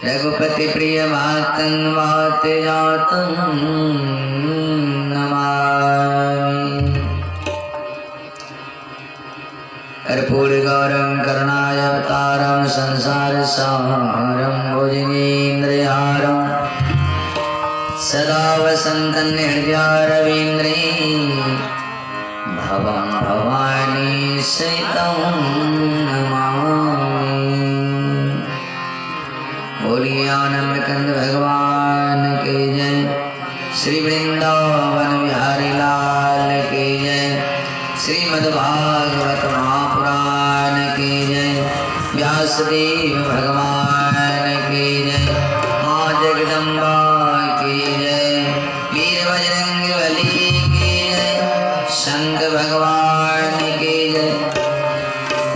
रघुपति प्रिय मातंग वात जातं नमामि। कर्पूर गौरम करुणावतारम संसार सारम भुजगेन्द्रहारम सदा वसंतं हृदयारविंद्रे भवं भवानी सहितं नमामि। बोलिए आनंद कंद भगवान के जय, श्री वृंदावन बिहारी लाल के जय, श्रीमद्भागवत महापुराण की जय, व्यासदेव भगवान की जय, माँ जगदम्बा की जय, वीर बजरंग बली की जय, शंख भगवान की जय,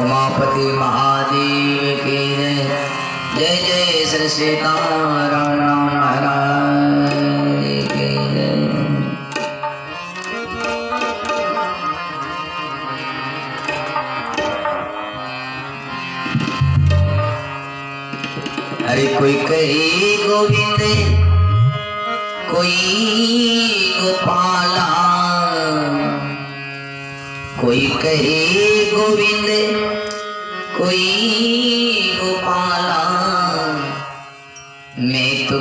उमापति महादेव की जय। जय जय श्री सीताराम महाराज की जय। अरे कोई कहे गोविंद कोई गोपाला, कोई कहे गोविंद कोई गोपाला, मैं तो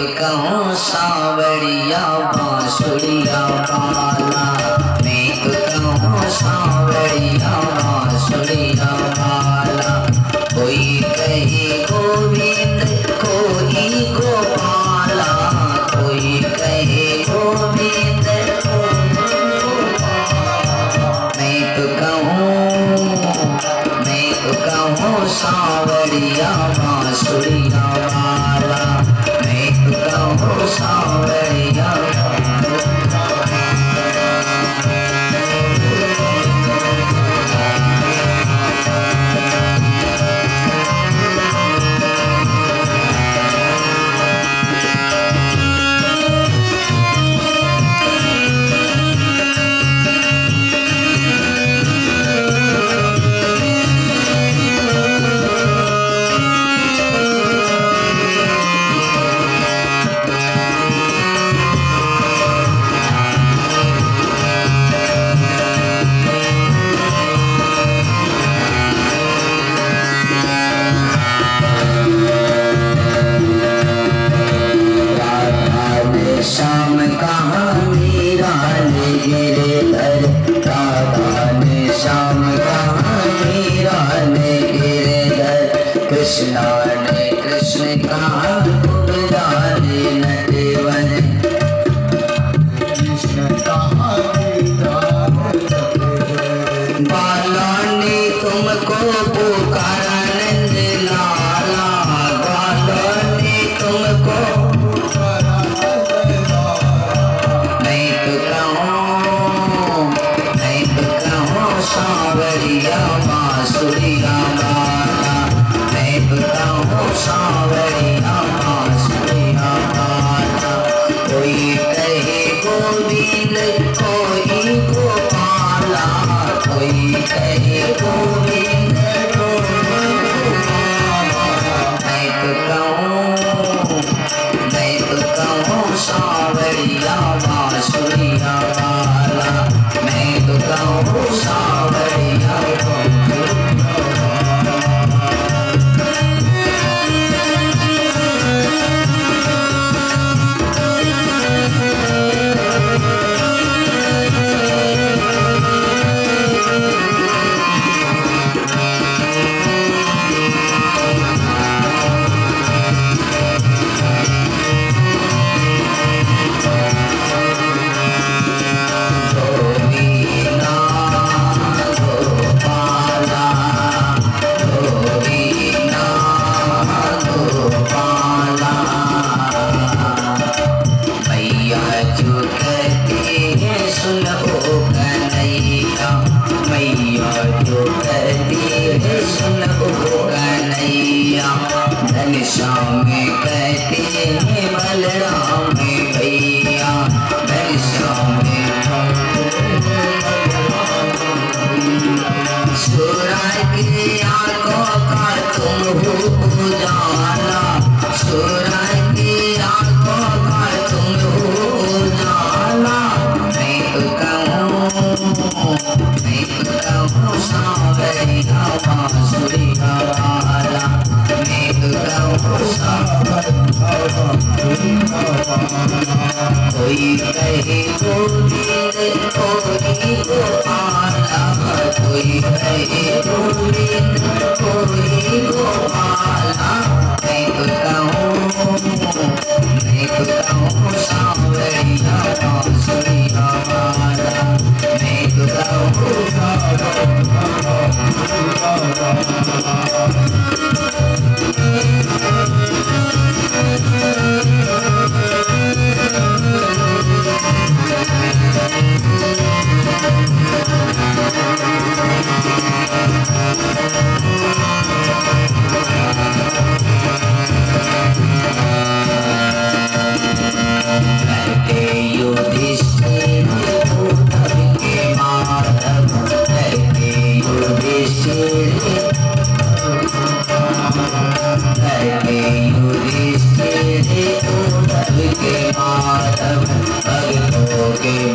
कहूँ सांवरिया बांसुरिया वाला, मैं तो कहूँ सांवरिया बांसुरिया वाला। कोई कहे गोविंद कोई गोपाला, कोई कहे गोविंद मैं तो कहूँ सांवरिया बांसुरिया वाला, मैं तो कहूँ सांवरिया। घनश्याम कहते हैं बलराम भैया, घनश्याम सूरज की आंखों का तुम हो उजाला, सूरज की आंखों का तुम हो उजाला। मैं तो कहूँ सांवरिया बांसुरिया वाला, मैं तो कहूँ कोई कहे गोविंद कोई गोपाला, कोई कहे गोविंद कोई गोपाला। मैं तो कहूँ सांवरिया बांसुरिया वाला, मैं तो कहूँ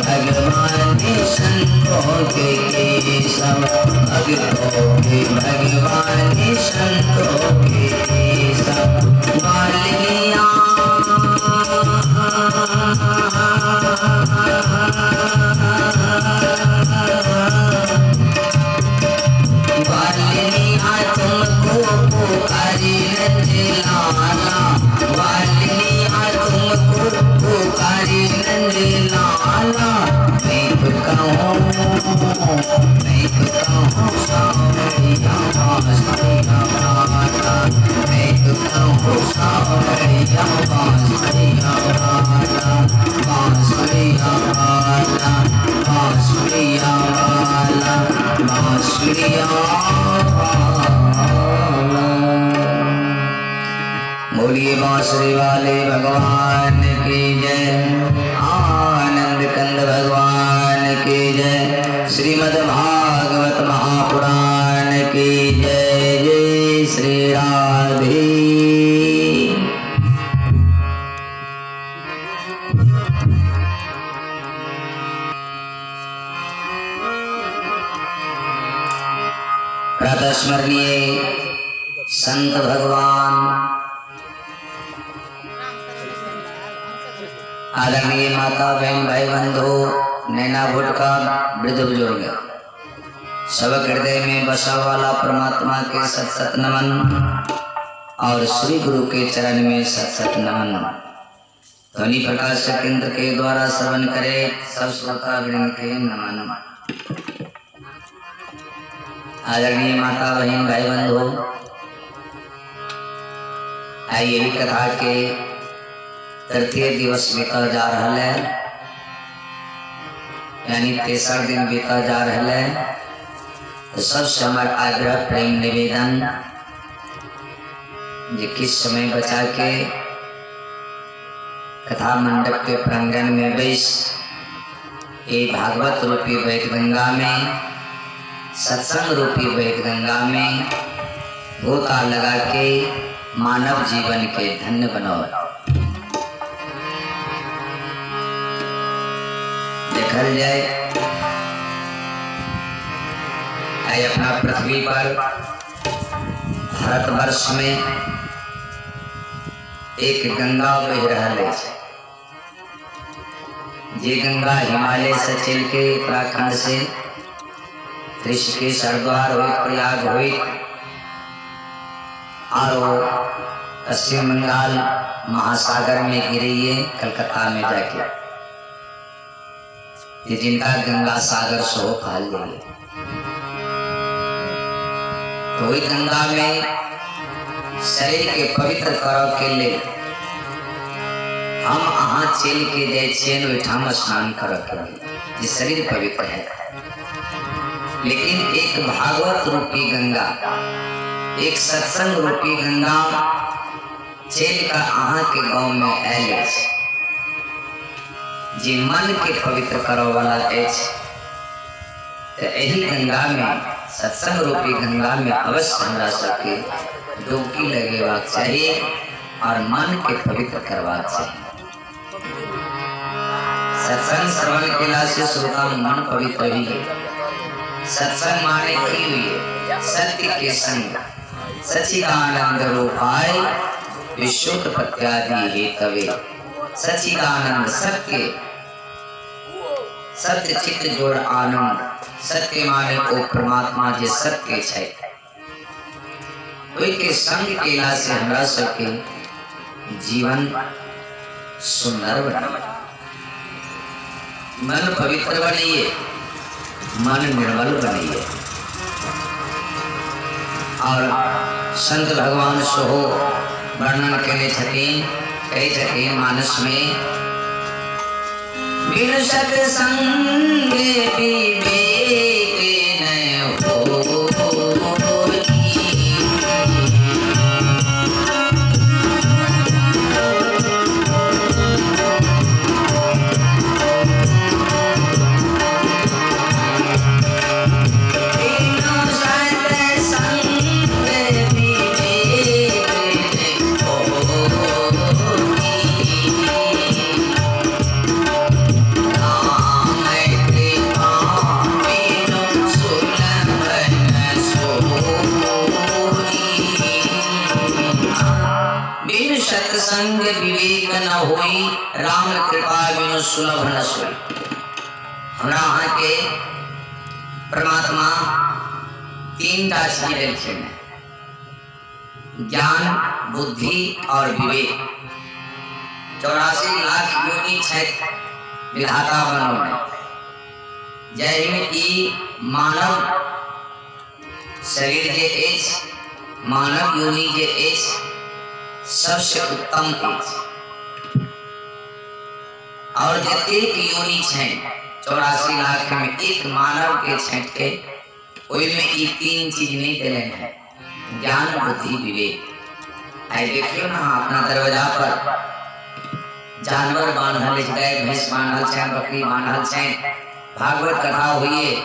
भगवान संतों के केशव, भगतों के भगवान संतों के केशव। वालिया वालिया तुमको पुकारी नंदलाला, वालिया तुमको पुकारी नंदलाला। मैं तो कहूँ सांवरिया बांसुरिया वाला, मैं तो कहूँ सांवरिया बांसुरिया वाला, बांसुरिया वाला, बांसुरिया वाला, बांसुरिया वाला। बोलिए बांसुरी वाले भगवान की जय, आनंद कंद भगवान की जय, श्रीमद् भागवत महापुराण की जय। जय श्री राधे। प्रातस्मरणीय संत भगवान आदरणीय माता बहन भाई बंधु नैना भुटका वृद्ध बुजुर्ग सब हृदय में बसा वाला परमात्मा के सत सत नमन और श्री गुरु के चरण में सत सत नमन। ध्वनि प्रकाश केंद्र के द्वारा श्रवण करे सब श्रोता वृंद के नमन। आदरणीय माता बहन भाई बंधु आइए कथा के तृतीय दिवस बीता जा रहा है, यानी तेसर दिन बीता जा रहा है। तो सब समय आग्रह प्रेम निवेदन जे किस समय बचा के कथा मंडप के प्रांगण में बैस ये भागवत रूपी वैद गंगा में, सत्संग रूपी वैद गंगा में गोता लगा के मानव जीवन के धन्य बनाओ। देखल जाए अपना पृथ्वी पर भारतवर्ष में एक गंगा बह रहा है। ये गंगा हिमालय से चल के उत्तराखंड से ऋषिकेश हरिद्वार हो प्रयाग हो और पश्चिम बंगाल महासागर में गिरी है कलकत्ता में जाके। ये जिनका गंगा सागर सो फैल गई। तो वही गंगा में शरीर के पवित्र करव के लिए हम अहाँ चल के जाए छियन ओहिठाम स्नान करब के लिए शरीर पवित्र है। लेकिन एक भागवत रूपी गंगा, एक सत्संग रूपी गंगा चल कर अहाँ के गांव में आयल जी मन के पवित्र करो वाला तो यही गंगा में सत्संग रूपी गंगा में अवश्य हमरा सबके डुबकी लगेबाक चाहिए और मन के पवित्र करवाक चाहिए। सत्संग श्रवण केला से श्रोता मन पवित्र हुई है। सत्संग माने की हुई है सत्य के संग सच्चिदानंद रूपाय विश्वोत्पत्त्यादि हेतवे। सच्चिदानंद सत्य सत्य चित्त जोड़ आनंद सत्य माने ओ परमात्मा जे सत्य छै ओई के संग केला से हमरा सबके जीवन सुंदर बने, मन पवित्र बनिए, मन निर्मल बनिए। और संत भगवान सोहो वर्णन करे छथिन, कहे छथिन मानस में बिनु सत्संग विवेक न होई। सत्संग विवेक न होई, राम कृपा बिनु सुलभ न सोई। हमरा अहाँ के परमात्मा तीन टा चीज देलखिन, ज्ञान, बुद्धि और विवेक। 84 लाख योनि छथि विधाता बनौने, जाहिमे ई मानव शरीर जे अछि, मानव योनि जे अछि सबसे उत्तम अछि। और जतेक योनि छै 84 लाख में एक मानव के छटके ओई में ई तीन चीज नहीं देले हैं, ज्ञान, बुद्धि, विवेक। आई देखियो ना अपना दरवाजा पर जानवर बांधल छै, गाय भैंस बांधल छै, बकरी बांधल छै, भागवत कथा हुई,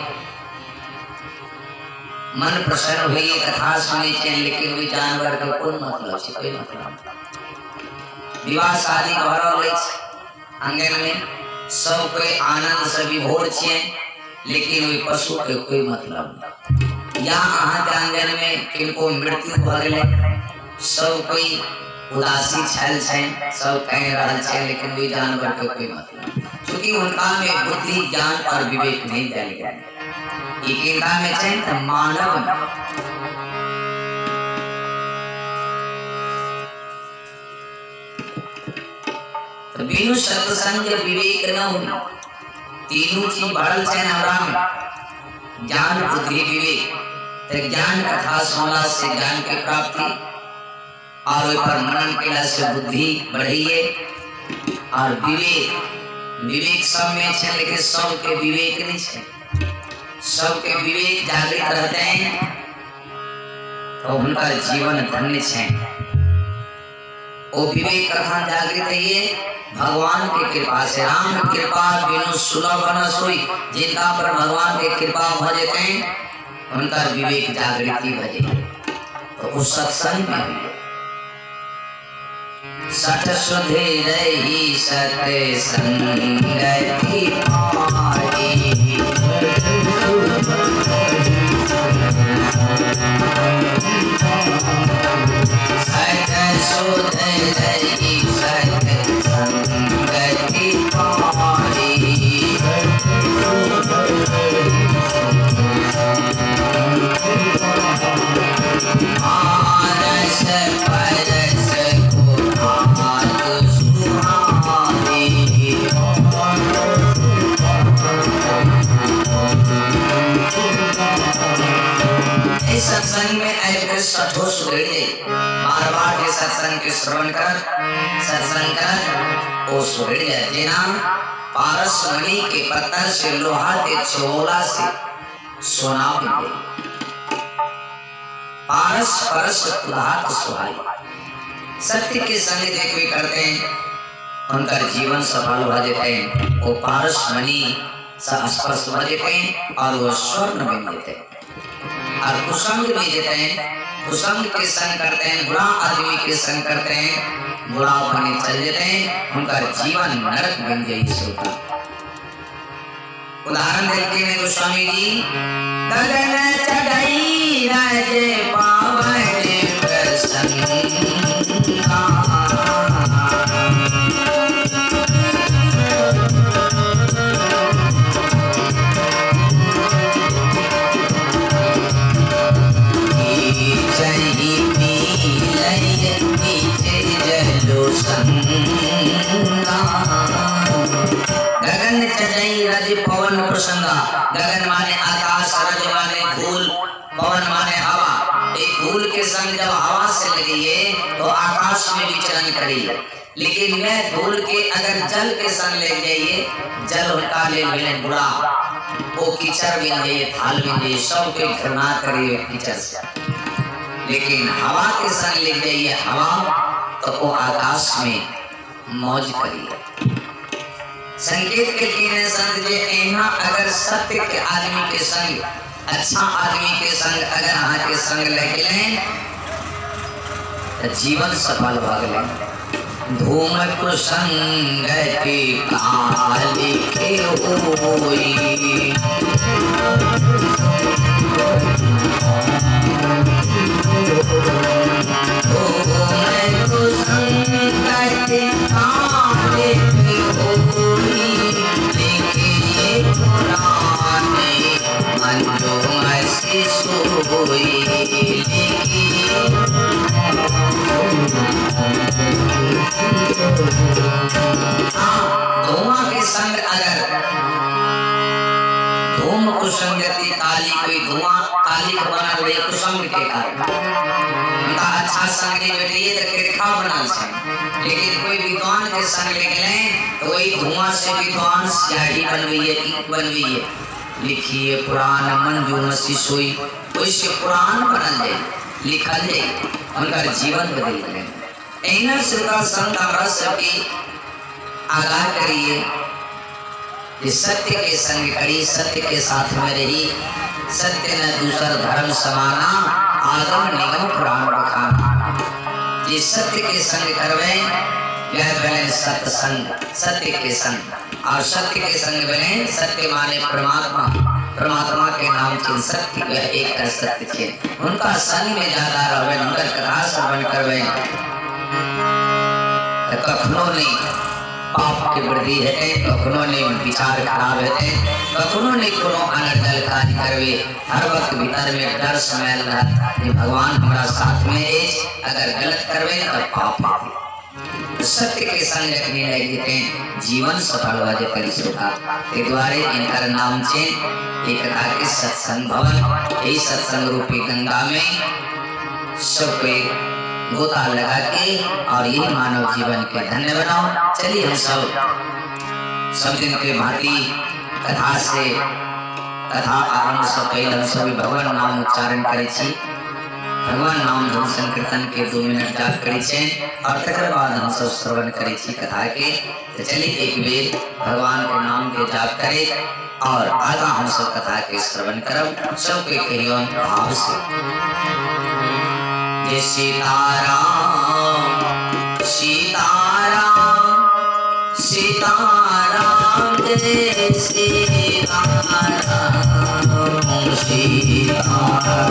मन प्रसन्न हुई, कथा सुने छै, लेकिन वही जानवर के कोन मतलब छै, कोई मतलब। विवाह शादी भ रहल अछि, आंगन में सब कोई आनंद से विभोर छै, लेकिन वही पशु के कोई मतलब नहीं। या अहाँ के आंगन में किनको मृत्यु भ गेलै, सब कोई उदासी छल छै, सब कह रहल छै, लेकिन वही जानवर के कोई मतलब, क्योंकि उनका में बुद्धि, ज्ञान और विवेक नहीं देल गया। में छै मानव तो बिनु सत्संग विवेक न हो, तीनों चीज बढ़ल छै हमरा में, ज्ञान, बुद्धि, विवेक। तो ज्ञान कथा सुनला से ज्ञान की प्राप्ति, और ओइ पर मनन केला से बुद्धि बढ़िए, और विवेक, विवेक सब में छै, लेकिन सब के विवेक नहीं छै। सबके विवेक जागृत रहते हैं तो उनका जीवन धन्य है। वो विवेक कथा जागृत है भगवान की कृपा से। राम कृपा बिनु सुलभ न सोई, जिनका पर भगवान की कृपा भ जेते उनका विवेक जागृति भजे। तो उस सत्संग में सठ सुधे रही सत्य संगति पाई, सत्संग में आकर सठो सुधरे, बार बार के सत्संग के श्रवण कर, सत्संग कर ओ सुधरे। जेना पारस मणि के पत्थर से लोहा के छोला से सोना मिले, पारस परस उदाहत सुहाई। सत्य के संग जे कोई करते हैं उनका जीवन सफल हो जाते हैं, वो पारस मणि स्पर्श हो जाते हैं और वो स्वर्ण बन जाते हैं। और कुसंग में जाते हैं, कुसंग के संग करते हैं, बुरा आदमी के संग करते हैं, बुरा बने चल जाते हैं, उनका जीवन नरक बन जाए। उदाहरण देते हैं गोस्वामी जी, गगन चढ़ाई राजे पावन प्रसंग गगन चढ़ाई रज पवन प्रसंगा। गगन माने आकाश, रज माने धूल, पवन माने हवा। एक धूल के संग जब हवा से लगी है तो आकाश में विचरण करी, लेकिन मैं धूल के अगर जल के संग ले जाइए, जल उनका ले मिले बुरा, वो कीचड़ बन जाइए, थाल बन जाइए, सब के घृणा करिए कीचड़ से। लेकिन हवा के संग ले जाइए हवा, तो वो आकाश में मौज करिए। संकेत के लिए संत जे एना अगर सत्य के आदमी के संग, अच्छा आदमी के संग अगर हाँ के संग लेके लें तो जीवन सफल भाग लें। धूम कुसंग के काली के होई, धुआं के संग अगर धूम कुसंगति काली, कोई धुआं काली को बना हुए कुसंग के कारण उनका अच्छा संग नहीं बैठिए तो किरखा बना से। लेकिन कोई विद्वान के संग निकले तो वही धुआं से विद्वान स्याही बनवाइए, ईंट बनवाइए, लिखिए पुराण मंजू मसी सोई, उसके पुराण बनल जाए, लिखल जाए, उनका जीवन बदल जाए। ऐना श्रीका संत रस की आगाह करिए कि सत्य के संग करी, सत्य के साथ में रही, सत्य न दूसर धर्म समाना, आगम निगम पुराण बखाना। ये सत्य के संग करवे यह बने सत्संग, सत्य के संग। और सत्य के संग बने, सत्य माने परमात्मा, परमात्मा के नाम से सत्य यह एक कर सत्य छे। उनका संग में ज्यादा रहे, उनका कथा श्रवण करवे, कखनो नहीं पाप के वृद्धि है, कखनो नहीं विचार खराब है, कखनो नहीं कोनो अनर्गल कार्य करवे। हर वक्त भीतर में डर समैल रहा कि भगवान हमारा साथ में है, अगर गलत करवे तो पाप। सत्य के संग रखने लगे जीवन सफल हो जाए परिश्रम के द्वारे। इनका नाम से एक कथा के सत्संग भवन, यही सत्संग रूपी गंगा में सब कोई गोता लगा के और यही मानव जीवन के धन्य बनाओ। चलिए हम सब दिन के भांति कथा से, कथा आरंभ से पहले हम सभी भगवान नाम उच्चारण करे छी, भगवान नाम धन संकीर्तन के 2 मिनट जाप करे छे और तकर बाद हम सब श्रवण करे छी कथा के। तो चलिए एक बेर भगवान के नाम के जाप करे और आगा हम सब कथा के श्रवण करब। सबके कहियो भाव से जय सीताराम सीताराम सीताराम, जय सीताराम सीताराम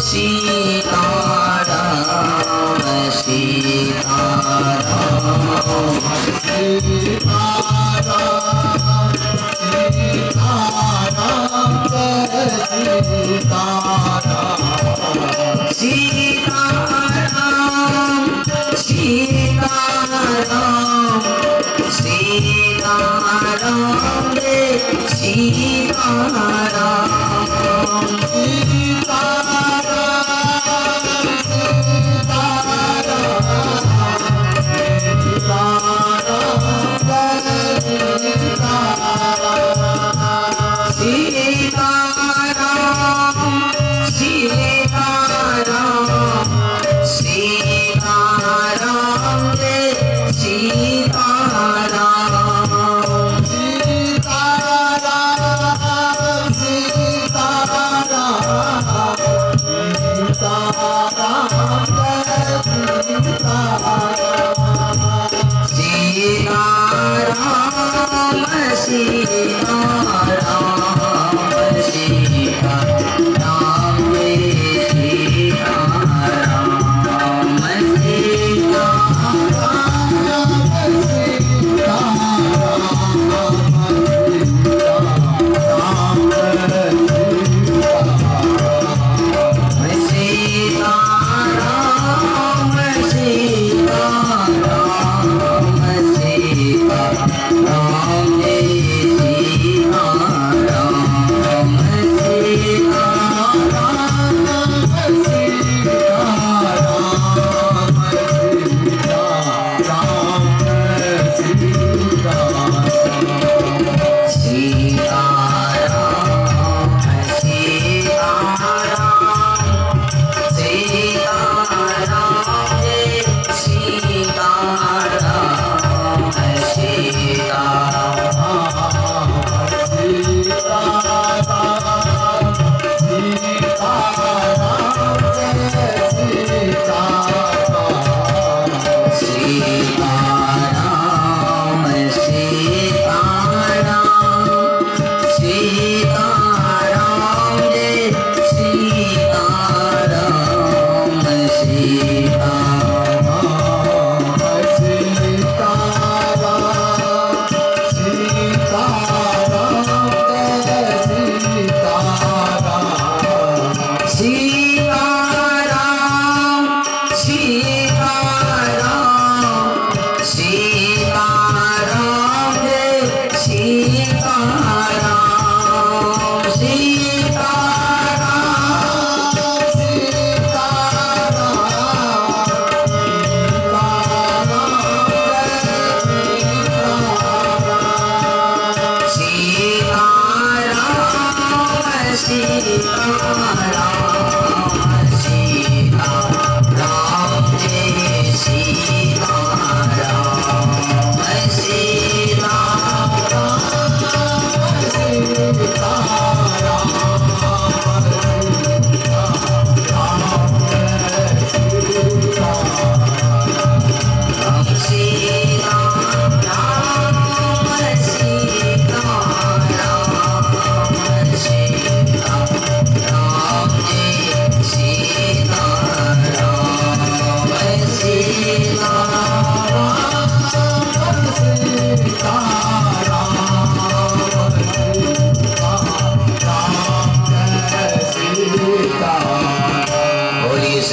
सीताराम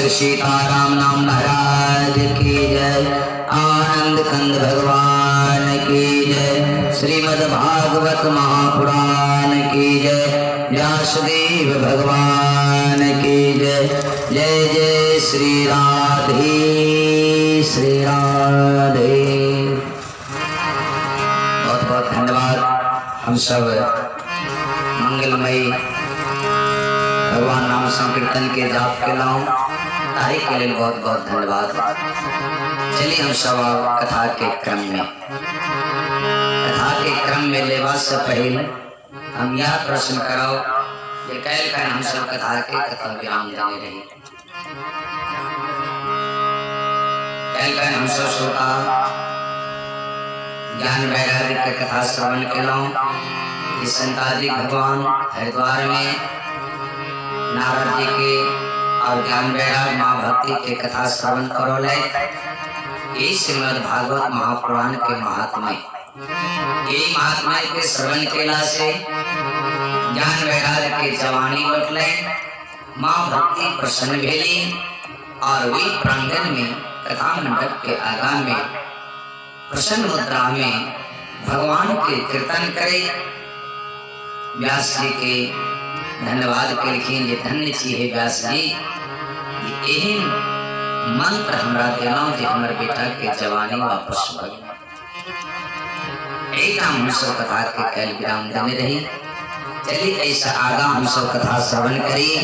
सीताराम नाम महाराज की जय। आनंद कंद भगवान की जय। श्रीमद् भागवत महापुराण की जय। व्यासदेव भगवान की जय। जय जय श्री राधे श्री राधे। बहुत बहुत धन्यवाद। हम सब मंगलमयी भगवान नाम संकीर्तन के जाप के नाम तारीख के लिए बहुत बहुत धन्यवाद। चलिए हम सब कथा के क्रम में लेवा से पहले हम यह प्रश्न करो कि कैल कर हम सब कथा के कथा विराम देने रही। कैल कर हम सब श्रोता ज्ञान वैराग्य के कथा श्रवण के नाम संताजी भगवान हरिद्वार में नारद जी के और ज्ञान वैराग माँ भक्ति के कथा श्रवण करो ले। ये श्रीमद् भागवत महापुराण के महात्म्य, ये महात्म्य के श्रवण केला से ज्ञान वैराग्य के जवानी लौटले, माँ भक्ति प्रसन्न भेली और वे प्रांगण में कथा मंडप के आगाम में प्रसन्न मुद्रा में भगवान के कीर्तन करे। व्यास जी के धन्यवाद के लिखिन जे धन्य छी है व्यास जी, एहन मंत्र हमरा देलौं जे हमर बेटा के जवानी वापस भग एक हम सब कथा के कैल विराम देने रही। चलिए ऐसा आगा हम सब कथा श्रवण करिए।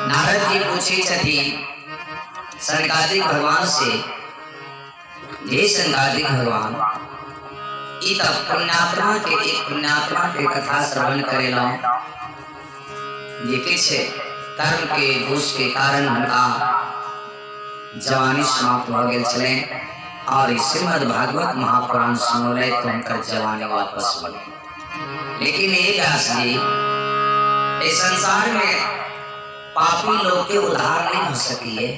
नारद जी पूछे छथि सनकादिक भगवान से, हे सनकादिक भगवान, इ त पुण्यात्मा के एक पुण्यात्मा के कथा श्रवण करेला जे किछ कर्म के दोष के कारण उनका जवानी समाप्त हो गए चले और श्रीमद् भागवत महापुराण सुनोले तो उनका जवानी वापस हो गई। लेकिन ये व्यास जी, इस संसार में पापी लोग के उद्धार नहीं हो सकी है।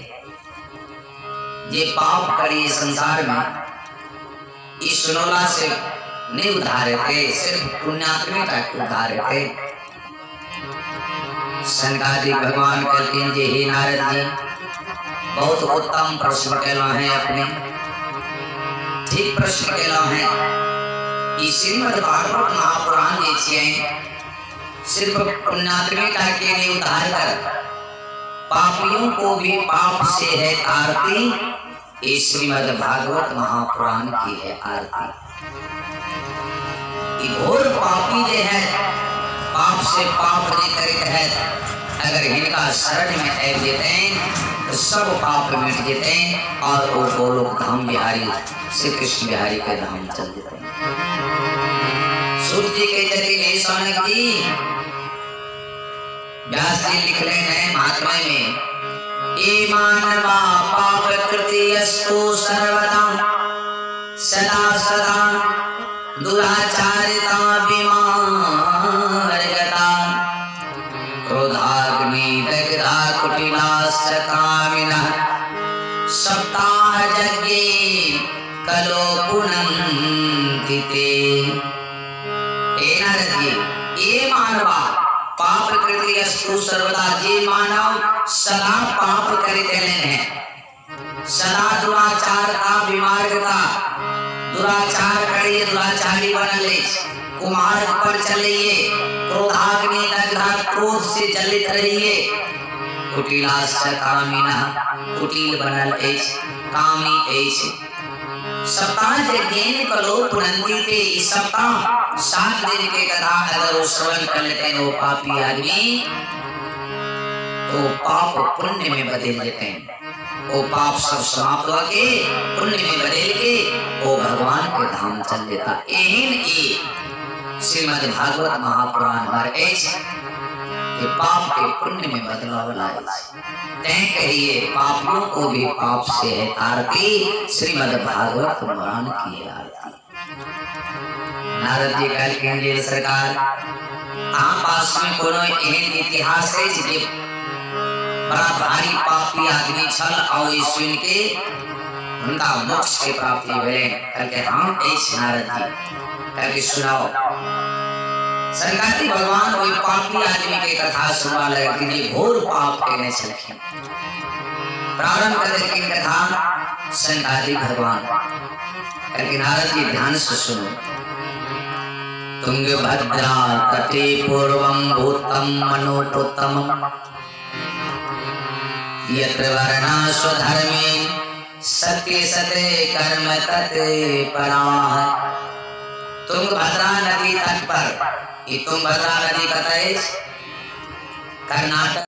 ये पाप करी संसार में इस सुनोला से नहीं उद्धार थे, सिर्फ पुण्यात्मा का उद्धार थे। सनकादिक भगवान कहते हैं, हे नारद जी, बहुत उत्तम प्रश्न केला है, अपने ठीक प्रश्न केला है। इस श्रीमद् भागवत महापुराण जे छियै सिर्फ पुण्यात्मा का के लिए उद्धार कर, पापियों को भी पाप से है आरती। इस श्रीमद् भागवत महापुराण की है आरती। घोर पापी जे है, पाप से पाप जे करते है, अगर इनका शरण में आ जेते तो सब पाप मिट जेते और वो गोलोक धाम बिहारी श्री कृष्ण बिहारी के धाम चल जेते। सूर्य के जति नहीं सौनक जी, व्यास जी लिख रहे हैं महात्मा में, ए मानवा पाप कृति अस्तु सर्वदा सदा सदा दुराचारिता विमार्गता क्रोधाग्नि दग्धा कुटिलाश्च कामिनः सप्ताह यज्ञे कलो पुनन्ति ते। हे नारद जी, ये मानवा पाप कृति अस्तु सर्वदा, जे मानव सदा पाप करते हैं, सदा दुराचारता विमार्गता, दुराचार करिए, दुराचारी बनले, कुमार्ग पर चलिए, क्रोधाग्नि दग्धा क्रोध से जलित रहिए, कुटिलाश्च कामिनः, कुटिल बनल एछ, कामी एछ। सप्ताह यज्ञेन कलो पुनन्ति ते, इस सप्ताह 7 दिन के कथा अगर वो श्रवण कर लेते हैं वो पापी आदमी, तो पाप पुण्य में बदल लेते हैं। वो पाप सब समाप्त होके पुण्य में बदल के वो भगवान के धाम चल देता। एहन ए श्रीमद् भागवत महापुराण हर ऐसे ये पाप के पुण्य में बदलाव लाए। तय कहिए पापियों को भी पाप से है आरती, श्रीमद् भागवत पुराण की है आरती। नारद जी कहल सरकार, आप पास में कोनो एहन इतिहास है जे बड़ा भारी पापी आदमी छल और ईश्वर के उनका मोक्ष के प्राप्ति हुए। करके हम ऐसे नारद जी करके सुनाओ। सरकारी भगवान कोई पापी आदमी के कथा सुनवा लगे कि घोर पाप के नहीं छलखी। प्रारंभ करके की कथा सरकारी भगवान करके नारद जी ध्यान से सुनो। तुंगभद्रा तटे पूर्वं भूतं मनोपुत्तमम् यत्र वर्णा स्वधर्मेण सत्य सते कर्म तत् पराः। तुंगभद्रा नदी तट पर, ये तुंगभद्रा नदी कतई कर्नाटक